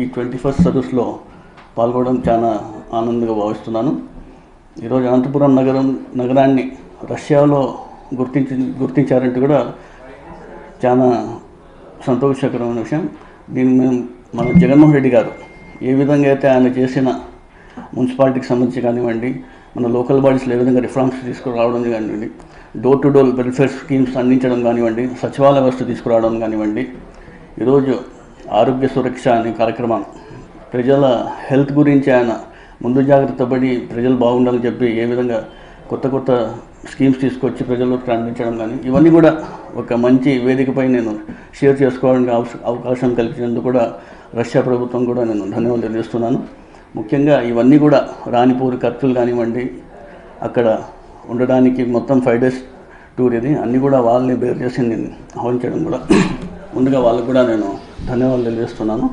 ఈ 21st సదస్సులో పాల్గొనడం చాలా ఆనందంగా భావిస్తున్నాను. ఈరోజు అనంతపురం నగరాన్ని రష్యాలో గుర్తించారంటే కూడా చాలా సంతోషకరమైన విషయం. దీన్ని మన జగన్మోహన్ రెడ్డి గారు ఏ విధంగా అయితే ఆయన చేసిన మున్సిపాలిటీకి సంబంధించి కానివ్వండి, మన లోకల్ బాడీస్లో ఏ విధంగా రిఫార్మ్స్ తీసుకురావడం కానివ్వండి, door to door welfare schemes అందించడం కానివ్వండి, సచివాలయ వ్యవస్థ తీసుకురావడం కానివ్వండి, ఈరోజు ఆరోగ్య సురక్ష అనే కార్యక్రమం ప్రజల హెల్త్ గురించి ఆయన ముందు జాగ్రత్త పడి ప్రజలు బాగుండాలని చెప్పి ఏ విధంగా కొత్త స్కీమ్స్ తీసుకొచ్చి ప్రజలకు అందించడం కానీ, ఇవన్నీ కూడా ఒక మంచి వేదికపై నేను షేర్ చేసుకోవడానికి అవకాశం కల్పించినందుకు కూడా రష్యా ప్రభుత్వం కూడా నేను ధన్యవాదాలు తెలియజేస్తున్నాను. ముఖ్యంగా ఇవన్నీ కూడా రానిపూరి ఖర్చులు కానివ్వండి, అక్కడ ఉండడానికి మొత్తం 5 days టూర్ ఇది అన్నీ కూడా వాళ్ళని బేర్ చేసి నేను ఆహ్వానించడం కూడా ముందుగా వాళ్ళకు కూడా నేను ధన్యవాదాలు తెలియజేస్తున్నాను.